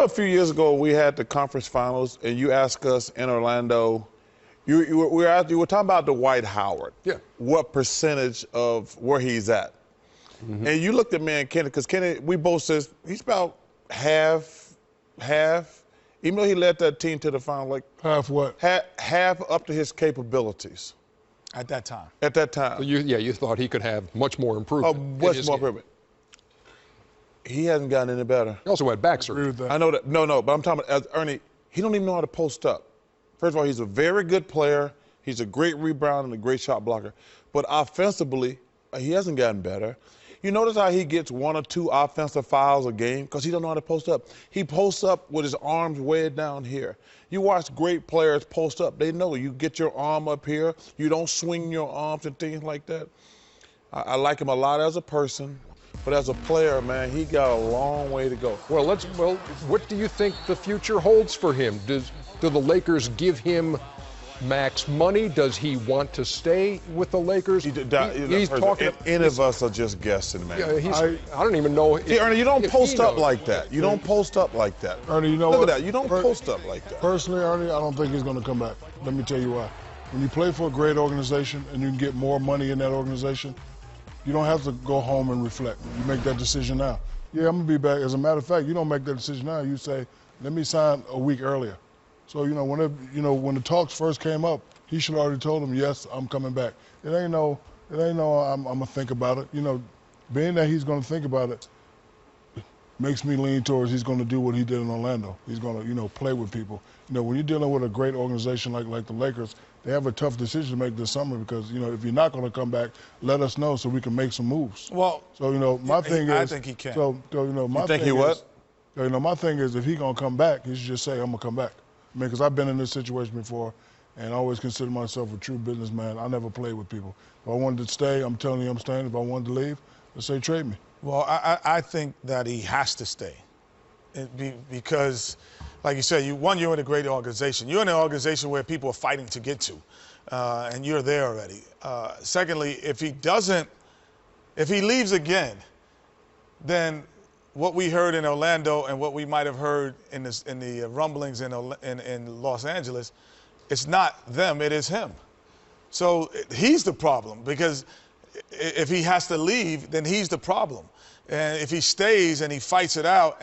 remember a few years ago we had the conference finals, and you asked us in Orlando. You were talking about Dwight Howard. Yeah. What percentage of where he's at? Mm-hmm. And you looked at me and Kenny, because Kenny, we both said he's about half. Even though he led that team to the final, like half what? Half up to his capabilities. At that time. At that time. So you thought he could have much more improvement. Much more improvement. He hasn't gotten any better. He also had back surgery. I know that. No, but I'm talking about Ernie. He don't even know how to post up. First of all, he's a very good player. He's a great rebounder and a great shot blocker. But offensively, he hasn't gotten better. You notice how he gets 1 or 2 offensive fouls a game? Because he don't know how to post up. He posts up with his arms way down here. You watch great players post up. They know you get your arm up here. You don't swing your arms and things like that. I like him a lot as a person. But as a player, man, he got a long way to go. Well, what do you think the future holds for him? Do the Lakers give him max money? Does he want to stay with the Lakers? He's talking. Any of us are just guessing, man. Yeah, I don't even know. See, Ernie, you don't post up like that. You don't post up like that. Ernie, you know what? Look at that. You don't post up like that. Personally, Ernie, I don't think he's going to come back. Let me tell you why. When you play for a great organization and you can get more money in that organization, you don't have to go home and reflect. You make that decision now. Yeah, I'm going to be back. As a matter of fact, you don't make that decision now. You say, let me sign a week earlier. So, when the talks first came up, he should have already told him, yes, I'm coming back. It ain't no I'm going to think about it. Being that he's going to think about it makes me lean towards he's going to do what he did in Orlando. He's going to, play with people. When you're dealing with a great organization like the Lakers, they have a tough decision to make this summer because, if you're not going to come back, let us know so we can make some moves. Well, so, my thing is. I think he can. So, my you think thing he what? Is, my thing is if he's going to come back, he should just say, I'm going to come back. Because I've been in this situation before and I always consider myself a true businessman. I never played with people. If I wanted to stay, I'm telling you I'm staying. If I wanted to leave, let's say trade me. Well, I think that he has to stay because, like you said, you're in a great organization. You're in an organization where people are fighting to get to, and you're there already. Secondly, if he leaves again, then what we heard in Orlando and what we might have heard in the rumblings in Los Angeles, it's not them, it is him. So he's the problem because if he has to leave, then he's the problem. And if he stays and he fights it out,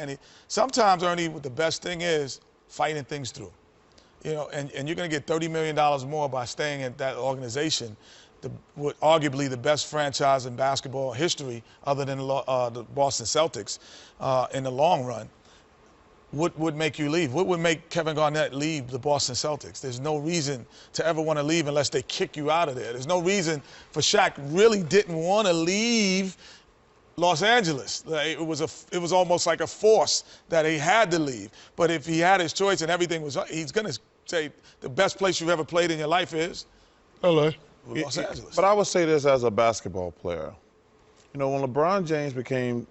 sometimes, Ernie, the best thing is fighting things through. And you're going to get $30 million more by staying at that organization, arguably the best franchise in basketball history other than the Boston Celtics in the long run. What would make you leave? What would make Kevin Garnett leave the Boston Celtics? There's no reason to ever want to leave unless they kick you out of there. There's no reason for Shaq really didn't want to leave Los Angeles. It was almost like a force that he had to leave. But if he had his choice and everything was, he's going to say the best place you've ever played in your life is LA. Los Angeles. But I would say this as a basketball player. When LeBron James became,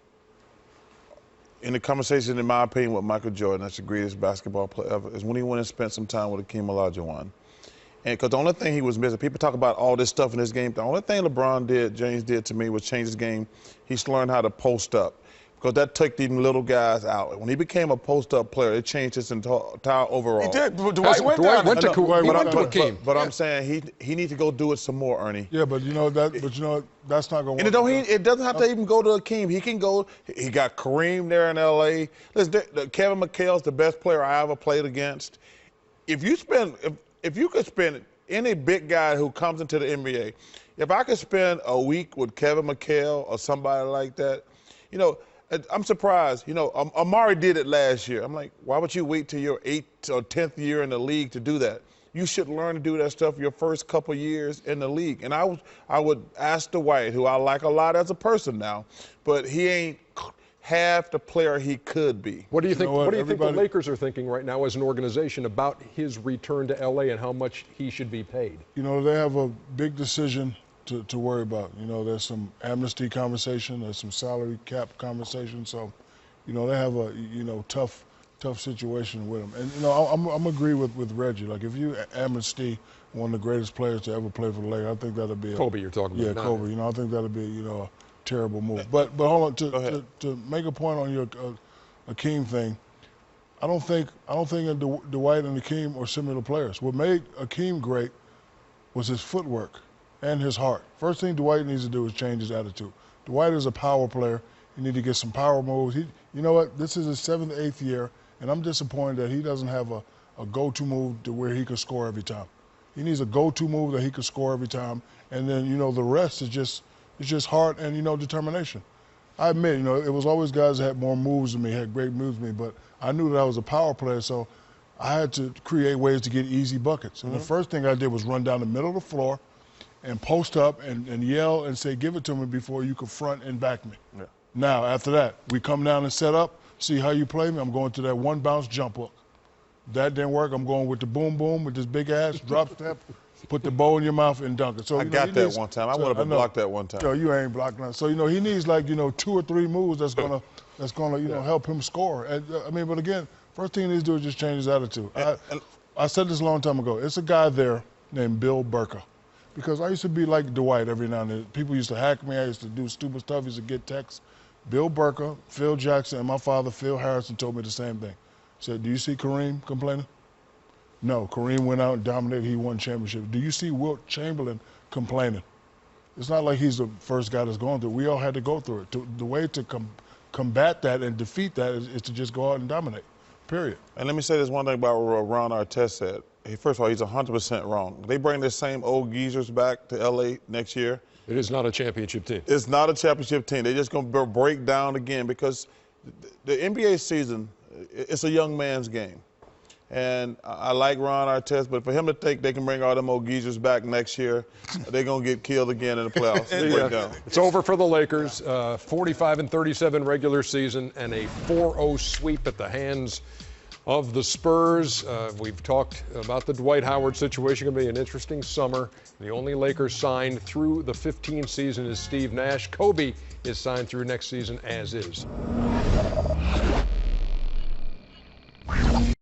in the conversation, in my opinion, with Michael Jordan, that's the greatest basketball player ever, is when he went and spent some time with Hakeem Olajuwon. And because the only thing he was missing, people talk about all this stuff in his game, the only thing James did to me was change his game. He's learned how to post up. Because that took these little guys out. When he became a post-up player, it changed his entire overall. He did. Dwight went to Hakeem. But I'm saying he needs to go do it some more, Ernie. Yeah, but that's not going to work. It doesn't have to even go to Hakeem. He can go. He got Kareem there in L.A. Listen, Kevin McHale's the best player I ever played against. If you could spend any big guy who comes into the NBA, if I could spend a week with Kevin McHale or somebody like that, I'm surprised. Amari did it last year. I'm like, why would you wait till your 8th or 10th year in the league to do that? You should learn to do that stuff your first couple years in the league. And I would ask Dwight, who I like a lot as a person now, but he ain't half the player he could be. What do you think? What do you think the Lakers are thinking right now as an organization about his return to LA and how much he should be paid? They have a big decision to worry about. There's some amnesty conversation, there's some salary cap conversation. So, they have a tough situation with him. And I'm agree with Reggie. Like if you amnesty one of the greatest players to ever play for the Lakers, I think that'd be Kobe. You're talking about? Yeah, Kobe. I think that'd be a terrible move. But hold on to make a point on your Hakeem thing. I don't think Dwight and Akeem are similar players. What made Akeem great was his footwork and his heart. First thing Dwight needs to do is change his attitude. Dwight is a power player. He needs to get some power moves. You know what? This is his 7th, 8th year, and I'm disappointed that he doesn't have a go-to move to where he can score every time. He needs a go-to move that he can score every time, and then, the rest is just heart and, determination. I admit, it was always guys that had more moves than me, had great moves than me, but I knew that I was a power player, so I had to create ways to get easy buckets. And the first thing I did was run down the middle of the floor and post up and yell and say, give it to me before you can front and back me. Yeah. Now, after that, we come down and set up, see how you play me. I'm going to that one bounce jump hook. That didn't work. I'm going with the boom boom with this big ass drop step, put the ball in your mouth and dunk it. So I got that one time. I would have blocked that one time. Yo, you ain't blocked nothing. So he needs 2 or 3 moves that's gonna help him score. But again, first thing he needs to do is just change his attitude. I said this a long time ago. It's a guy there named Bill Burker. Because I used to be like Dwight every now and then. People used to hack me. I used to do stupid stuff. I used to get texts. Bill Burker, Phil Jackson, and my father, Phil Harrison, told me the same thing. He said, do you see Kareem complaining? No, Kareem went out and dominated. He won championship. Do you see Wilt Chamberlain complaining? It's not like he's the first guy that's going through it. We all had to go through it. The way to combat that and defeat that is to just go out and dominate, period. And let me say this one thing about what Ron Artest said. First of all, he's 100% wrong. They bring the same old geezers back to L.A. next year. It is not a championship team. It's not a championship team. They're just going to break down again because the NBA season, it's a young man's game. And I like Ron Artest, but for him to think they can bring all them old geezers back next year, they're going to get killed again in the playoffs. It's over for the Lakers. 45-37 regular season and a 4-0 sweep at the hands of the Spurs. We've talked about the Dwight Howard situation. Going to be an interesting summer. The only Lakers signed through the 15 season is Steve Nash. Kobe is signed through next season as is.